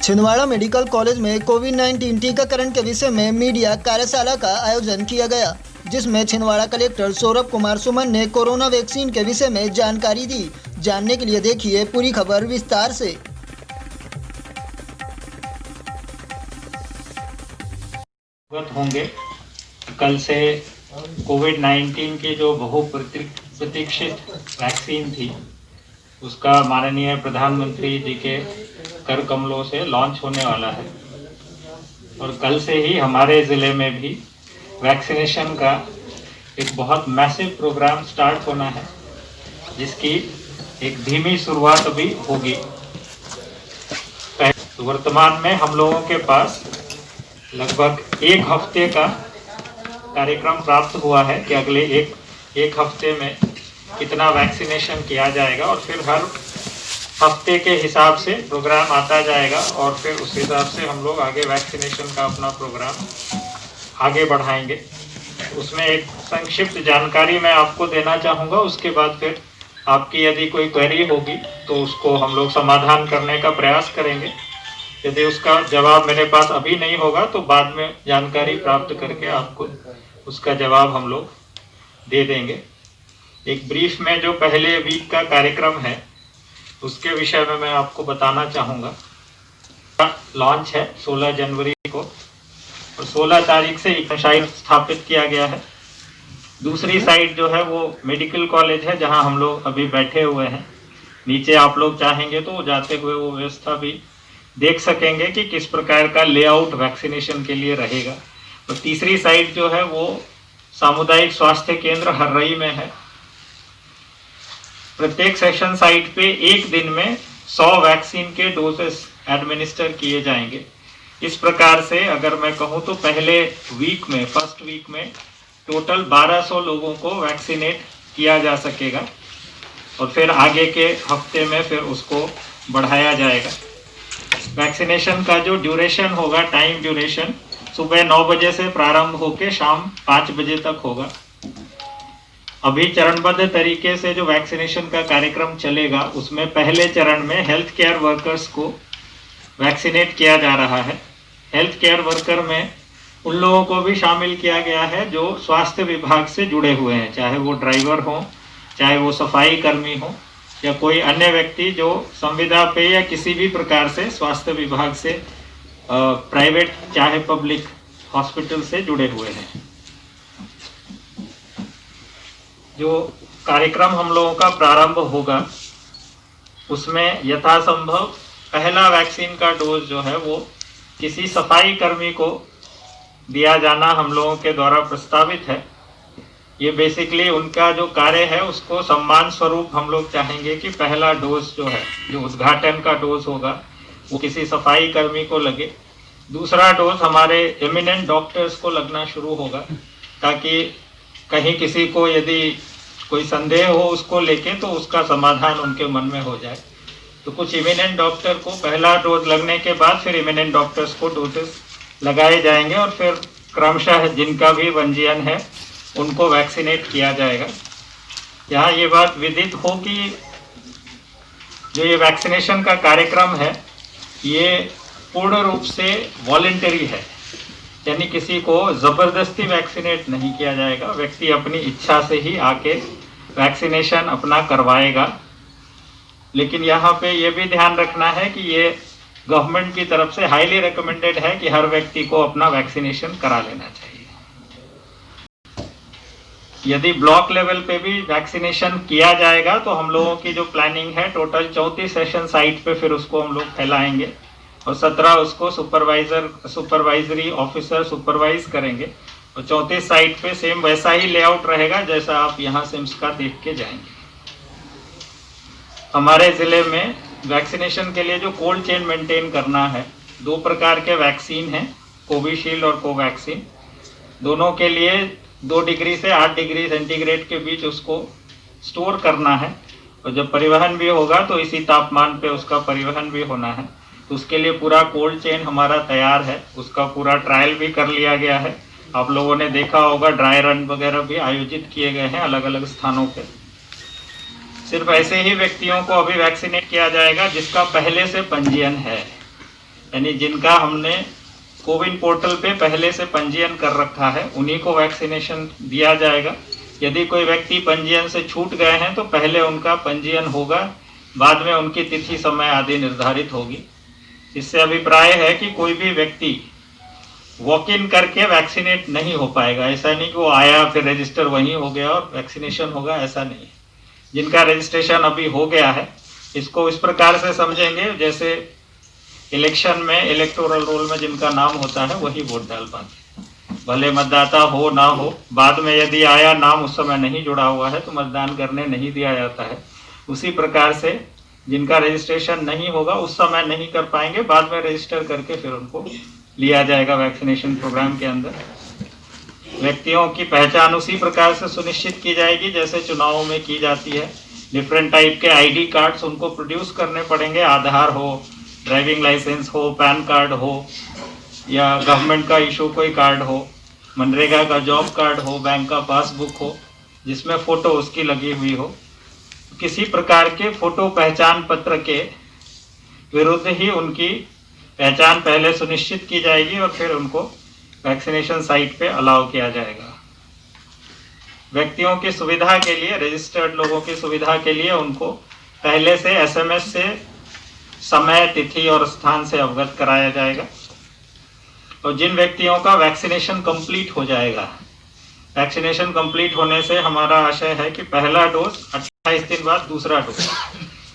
Chhindwara medical college में कोविड-19 टीकाकरण के विषय में मीडिया कार्यशाला का आयोजन किया गया, जिसमें छिंदवाड़ा कलेक्टर सौरभ कुमार सुमन ने कोरोना वैक्सीन के विषय में जानकारी दी। जानने के लिए देखिए पूरी खबर विस्तार से। होंगे कल से कोविड-19 की जो बहुप्रतीक्षित वैक्सीन थी उसका माननीय प्रधानमंत्री जी के कर कमलों से लॉन्च होने वाला है और कल से ही हमारे ज़िले में भी वैक्सीनेशन का एक बहुत मैसिव प्रोग्राम स्टार्ट होना है, जिसकी एक धीमी शुरुआत भी होगी। तो वर्तमान में हम लोगों के पास लगभग एक हफ्ते का कार्यक्रम प्राप्त हुआ है कि अगले एक हफ्ते में कितना वैक्सीनेशन किया जाएगा और फिर हर हफ्ते के हिसाब से प्रोग्राम आता जाएगा और फिर उस हिसाब से हम लोग आगे वैक्सीनेशन का अपना प्रोग्राम आगे बढ़ाएंगे। उसमें एक संक्षिप्त जानकारी मैं आपको देना चाहूँगा, उसके बाद फिर आपकी यदि कोई क्वेरी होगी तो उसको हम लोग समाधान करने का प्रयास करेंगे। यदि उसका जवाब मेरे पास अभी नहीं होगा तो बाद में जानकारी प्राप्त करके आपको उसका जवाब हम लोग दे देंगे। एक ब्रीफ में जो पहले वीक का कार्यक्रम है उसके विषय में मैं आपको बताना चाहूँगा। लॉन्च है 16 जनवरी को और 16 तारीख से एक साइट स्थापित किया गया है। दूसरी साइट जो है वो मेडिकल कॉलेज है, जहां हम लोग अभी बैठे हुए हैं। नीचे आप लोग चाहेंगे तो जाते हुए वो व्यवस्था भी देख सकेंगे कि किस प्रकार का लेआउट वैक्सीनेशन के लिए रहेगा। तो तीसरी साइट जो है वो सामुदायिक स्वास्थ्य केंद्र हर्रई में है। प्रत्येक सेशन साइट पे एक दिन में 100 वैक्सीन के डोजेस एडमिनिस्टर किए जाएंगे। इस प्रकार से अगर मैं कहूँ तो पहले फर्स्ट वीक में टोटल 1200 लोगों को वैक्सीनेट किया जा सकेगा और फिर आगे के हफ्ते में फिर उसको बढ़ाया जाएगा। वैक्सीनेशन का जो ड्यूरेशन होगा, टाइम ड्यूरेशन, सुबह 9 बजे से प्रारंभ होकर शाम 5 बजे तक होगा। अभी चरणबद्ध तरीके से जो वैक्सीनेशन का कार्यक्रम चलेगा उसमें पहले चरण में हेल्थ केयर वर्कर्स को वैक्सीनेट किया जा रहा है। हेल्थ केयर वर्कर में उन लोगों को भी शामिल किया गया है जो स्वास्थ्य विभाग से जुड़े हुए हैं, चाहे वो ड्राइवर हो, चाहे वो सफाई कर्मी हो या कोई अन्य व्यक्ति जो संविदा पे या किसी भी प्रकार से स्वास्थ्य विभाग से प्राइवेट चाहे पब्लिक हॉस्पिटल से जुड़े हुए हैं। जो कार्यक्रम हम लोगों का प्रारंभ होगा उसमें यथासंभव पहला वैक्सीन का डोज जो है वो किसी सफाई कर्मी को दिया जाना हम लोगों के द्वारा प्रस्तावित है। ये बेसिकली उनका जो कार्य है उसको सम्मान स्वरूप हम लोग चाहेंगे कि पहला डोज जो है, जो उद्घाटन का डोज होगा, वो किसी सफाई कर्मी को लगे। दूसरा डोज हमारे एमिनेंट डॉक्टर्स को लगना शुरू होगा, ताकि कहीं किसी को यदि कोई संदेह हो उसको लेके तो उसका समाधान उनके मन में हो जाए। तो कुछ इमिनेंट डॉक्टर को पहला डोज लगने के बाद फिर इमिनेंट डॉक्टर्स को डोजेस लगाए जाएंगे और फिर क्रमशः जिनका भी पंजीयन है उनको वैक्सीनेट किया जाएगा। यहाँ ये बात विदित हो कि जो ये वैक्सीनेशन का कार्यक्रम है ये पूर्ण रूप से वॉलंटरी है, यानी किसी को ज़बरदस्ती वैक्सीनेट नहीं किया जाएगा। व्यक्ति अपनी इच्छा से ही आके वैक्सीनेशन अपना करवाएगा। लेकिन यहाँ पे ये भी ध्यान रखना है कि ये गवर्नमेंट की तरफ से हाईली रिकमेंडेड है कि हर व्यक्ति को अपना वैक्सीनेशन करा लेना चाहिए। यदि ब्लॉक लेवल पे भी वैक्सीनेशन किया जाएगा तो हम लोगों की जो प्लानिंग है टोटल 34 सेशन साइट पे फिर उसको हम लोग फैलाएंगे और 17 उसको सुपरवाइजरी ऑफिसर सुपरवाइज करेंगे और 34 साइट पे सेम वैसा ही लेआउट रहेगा जैसा आप यहाँ सिम्स का देख के जाएंगे। हमारे ज़िले में वैक्सीनेशन के लिए जो कोल्ड चेन मेंटेन करना है, 2 प्रकार के वैक्सीन हैं, कोविशील्ड और कोवैक्सीन। दोनों के लिए 2 डिग्री से 8 डिग्री सेंटीग्रेड के बीच उसको स्टोर करना है और जब परिवहन भी होगा तो इसी तापमान पे उसका परिवहन भी होना है। तो उसके लिए पूरा कोल्ड चेन हमारा तैयार है, उसका पूरा ट्रायल भी कर लिया गया है। आप लोगों ने देखा होगा ड्राई रन वगैरह भी आयोजित किए गए हैं अलग अलग स्थानों पे। सिर्फ ऐसे ही व्यक्तियों को अभी वैक्सीनेट किया जाएगा जिसका पहले से पंजीयन है। यानी जिनका हमने कोविन पोर्टल पे पहले से पंजीयन कर रखा है उन्हीं को वैक्सीनेशन दिया जाएगा। यदि कोई व्यक्ति पंजीयन से छूट गए हैं तो पहले उनका पंजीयन होगा, बाद में उनकी तिथि समय आदि निर्धारित होगी। इससे अभिप्राय है कि कोई भी व्यक्ति वॉक इन करके वैक्सीनेट नहीं हो पाएगा। ऐसा नहीं कि वो आया फिर रजिस्टर वहीं हो गया और वैक्सीनेशन होगा, ऐसा नहीं है। जिनका रजिस्ट्रेशन अभी हो गया है इसको इस प्रकार से समझेंगे जैसे इलेक्शन में इलेक्टोरल रोल में जिनका नाम होता है वही वोट डाल पाते हैं। भले मतदाता हो ना हो, बाद में यदि आया नाम उस समय नहीं जुड़ा हुआ है तो मतदान करने नहीं दिया जाता है। उसी प्रकार से जिनका रजिस्ट्रेशन नहीं होगा उस समय नहीं कर पाएंगे, बाद में रजिस्टर करके फिर उनको लिया जाएगा वैक्सीनेशन प्रोग्राम के अंदर। व्यक्तियों की पहचान उसी प्रकार से सुनिश्चित की जाएगी जैसे चुनावों में की जाती है। डिफरेंट टाइप के आईडी कार्ड्स उनको प्रोड्यूस करने पड़ेंगे, आधार हो, ड्राइविंग लाइसेंस हो, पैन कार्ड हो या गवर्नमेंट का इशू कोई कार्ड हो, मनरेगा का जॉब कार्ड हो, बैंक का पासबुक हो जिसमें फ़ोटो उसकी लगी हुई हो। किसी प्रकार के फ़ोटो पहचान पत्र के विरुद्ध ही उनकी पहचान पहले सुनिश्चित की जाएगी और फिर उनको वैक्सीनेशन साइट पे अलाउ किया जाएगा। व्यक्तियों की सुविधा के लिए, रजिस्टर्ड लोगों की सुविधा के लिए उनको पहले से एसएमएस से समय, तिथि और स्थान से अवगत कराया जाएगा। और जिन व्यक्तियों का वैक्सीनेशन कंप्लीट हो जाएगा, वैक्सीनेशन कंप्लीट होने से हमारा आशय है कि पहला डोज 28 दिन बाद दूसरा डोज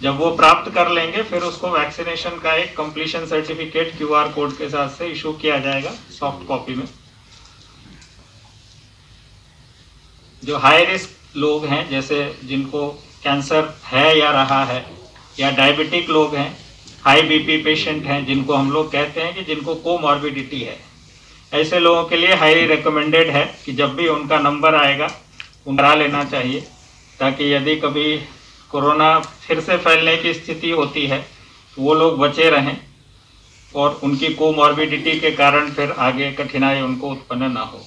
जब वो प्राप्त कर लेंगे फिर उसको वैक्सीनेशन का एक कंप्लीशन सर्टिफिकेट QR कोड के साथ से इशू किया जाएगा सॉफ्ट कॉपी में। जो हाई रिस्क लोग हैं जैसे जिनको कैंसर है या रहा है, या डायबिटिक लोग हैं, हाई बीपी पेशेंट हैं जिनको हम लोग कहते हैं कि जिनको कोमॉर्बिडिटी है, ऐसे लोगों के लिए हाईली रिकमेंडेड है कि जब भी उनका नंबर आएगा करा लेना चाहिए, ताकि यदि कभी कोरोना फिर से फैलने की स्थिति होती है तो वो लोग बचे रहें और उनकी कोमॉर्बिडिटी के कारण फिर आगे कठिनाई उनको उत्पन्न ना हो।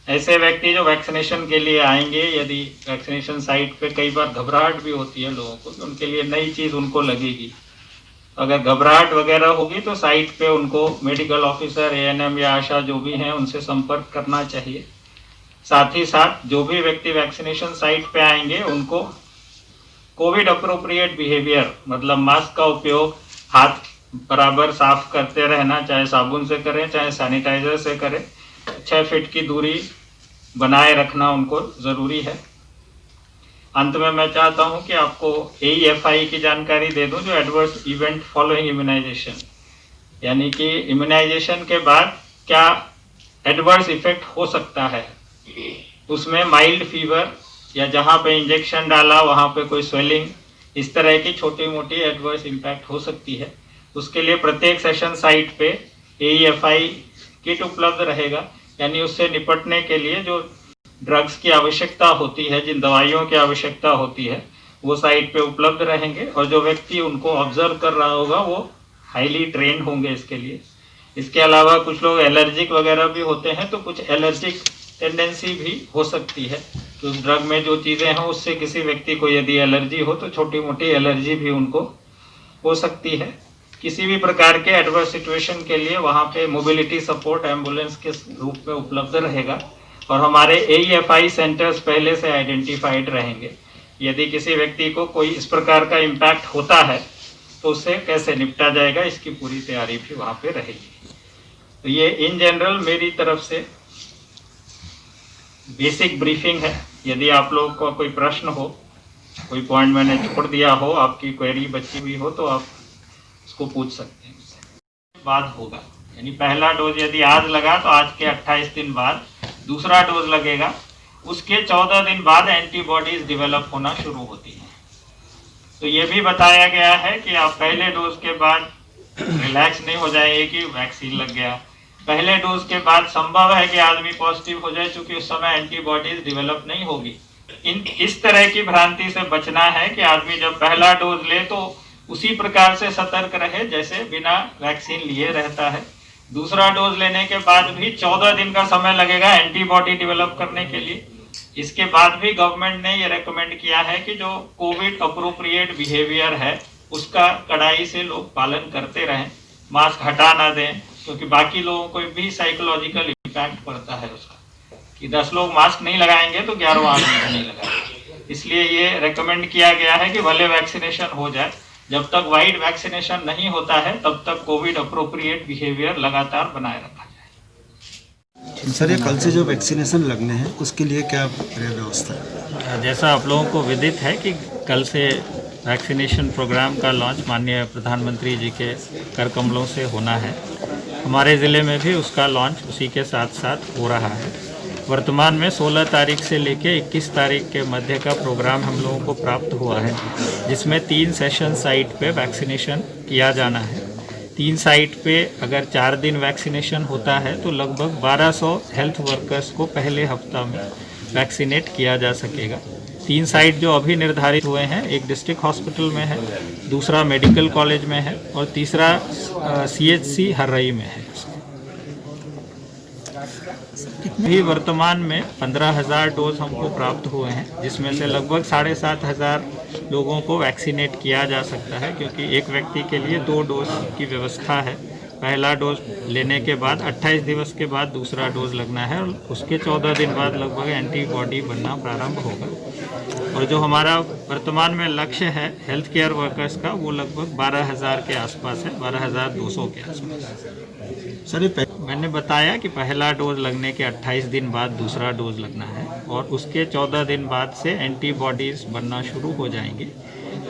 ऐसे व्यक्ति जो वैक्सीनेशन के लिए आएंगे, यदि वैक्सीनेशन साइट पे कई बार घबराहट भी होती है लोगों को, तो उनके लिए नई चीज़ उनको लगेगी। अगर घबराहट वगैरह होगी तो साइट पे उनको मेडिकल ऑफिसर, ANM या आशा जो भी हैं उनसे संपर्क करना चाहिए। साथ ही साथ जो भी व्यक्ति वैक्सीनेशन साइट पे आएंगे उनको कोविड अप्रोप्रिएट बिहेवियर, मतलब मास्क का उपयोग, हाथ बराबर साफ करते रहना, चाहे साबुन से करें चाहे सैनिटाइजर से करें, 6 फीट की दूरी बनाए रखना उनको ज़रूरी है। अंत में मैं चाहता हूं कि आपको AEFI की जानकारी दे दूं, जो एडवर्स इवेंट फॉलोइंग इम्यूनाइजेशन, यानी कि इम्यूनाइजेशन के बाद क्या एडवर्स इफेक्ट हो सकता है। उसमें माइल्ड फीवर या जहां पे इंजेक्शन डाला वहां पे कोई स्वेलिंग, इस तरह की छोटी मोटी एडवर्स इम्पैक्ट हो सकती है। उसके लिए प्रत्येक सेशन साइट पे AEFI किट उपलब्ध रहेगा, यानी उससे निपटने के लिए जो ड्रग्स की आवश्यकता होती है, जिन दवाइयों की आवश्यकता होती है, वो साइट पे उपलब्ध रहेंगे और जो व्यक्ति उनको ऑब्जर्व कर रहा होगा वो हाईली ट्रेंड होंगे इसके लिए। इसके अलावा कुछ लोग एलर्जिक वगैरह भी होते हैं, तो कुछ एलर्जिक टेंडेंसी भी हो सकती है कि उस ड्रग में जो चीज़ें हैं उससे किसी व्यक्ति को यदि एलर्जी हो तो छोटी मोटी एलर्जी भी उनको हो सकती है। किसी भी प्रकार के एडवर्स सिचुएशन के लिए वहाँ पे मोबिलिटी सपोर्ट एम्बुलेंस के रूप में उपलब्ध रहेगा और हमारे AEFI सेंटर्स पहले से आइडेंटिफाइड रहेंगे। यदि किसी व्यक्ति को कोई इस प्रकार का इम्पैक्ट होता है तो उससे कैसे निपटा जाएगा, इसकी पूरी तैयारी भी वहाँ पे रहेगी। तो ये इन जनरल मेरी तरफ से बेसिक ब्रीफिंग है। यदि आप लोग को कोई प्रश्न हो, कोई पॉइंट मैंने छोड़ दिया हो, आपकी क्वेरी बची हुई हो, तो आप उसको पूछ सकते हैं मुझसे। बाद होगा, यानी पहला डोज यदि आज लगा तो आज के 28 दिन बाद दूसरा डोज लगेगा, उसके 14 दिन बाद एंटीबॉडीज डेवलप होना शुरू होती है। तो ये भी बताया गया है कि आप पहले डोज के बाद रिलैक्स नहीं हो जाएंगे कि वैक्सीन लग गया। पहले डोज के बाद संभव है कि आदमी पॉजिटिव हो जाए, क्योंकि उस समय एंटीबॉडीज डेवलप नहीं होगी। इस तरह की भ्रांति से बचना है कि आदमी जब पहला डोज ले तो उसी प्रकार से सतर्क रहे जैसे बिना वैक्सीन लिए रहता है। दूसरा डोज लेने के बाद भी 14 दिन का समय लगेगा एंटीबॉडी डेवलप करने के लिए। इसके बाद भी गवर्नमेंट ने ये रेकमेंड किया है कि जो कोविड अप्रोप्रिएट बिहेवियर है, उसका कड़ाई से लोग पालन करते रहें, मास्क हटा ना दें, क्योंकि बाकी लोगों को भी साइकोलॉजिकल इम्पैक्ट पड़ता है उसका, कि 10 लोग मास्क नहीं लगाएंगे तो 11वां आदमी नहीं लगाएंगे। इसलिए ये रेकमेंड किया गया है कि भले वैक्सीनेशन हो जाए, जब तक वाइड वैक्सीनेशन नहीं होता है तब तक कोविड अप्रोप्रिएट बिहेवियर लगातार बनाए रखा जाए। सर, ये कल से जो वैक्सीनेशन लगने हैं उसके लिए क्या व्यवस्था है? जैसा आप लोगों को विदित है कि कल से वैक्सीनेशन प्रोग्राम का लॉन्च माननीय प्रधानमंत्री जी के कर कमलों से होना है। हमारे ज़िले में भी उसका लॉन्च उसी के साथ साथ हो रहा है। वर्तमान में 16 तारीख से लेकर 21 तारीख के मध्य का प्रोग्राम हम लोगों को प्राप्त हुआ है, जिसमें 3 सेशन साइट पे वैक्सीनेशन किया जाना है। 3 साइट पे अगर 4 दिन वैक्सीनेशन होता है तो लगभग 1200 हेल्थ वर्कर्स को पहले हफ्ता में वैक्सीनेट किया जा सकेगा। 3 साइट जो अभी निर्धारित हुए हैं, एक डिस्ट्रिक्ट हॉस्पिटल में है, दूसरा मेडिकल कॉलेज में है और तीसरा CHC हर्रई में है। अभी वर्तमान में 15,000 डोज हमको प्राप्त हुए हैं, जिसमें से लगभग 7,500 लोगों को वैक्सीनेट किया जा सकता है, क्योंकि एक व्यक्ति के लिए 2 डोज की व्यवस्था है। पहला डोज लेने के बाद 28 दिवस के बाद दूसरा डोज लगना है और उसके 14 दिन बाद लगभग एंटीबॉडी बनना प्रारंभ होगा। और जो हमारा वर्तमान में लक्ष्य है हेल्थ केयर वर्कर्स का, वो लगभग 12,000 के आसपास है, 12,200 के आसपास। सर, मैंने बताया कि पहला डोज लगने के 28 दिन बाद दूसरा डोज लगना है और उसके 14 दिन बाद से एंटीबॉडीज़ बनना शुरू हो जाएंगे।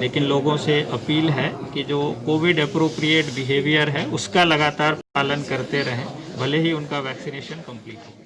लेकिन लोगों से अपील है कि जो कोविड अप्रोप्रिएट बिहेवियर है उसका लगातार पालन करते रहें, भले ही उनका वैक्सीनेशन कंप्लीट हो गया।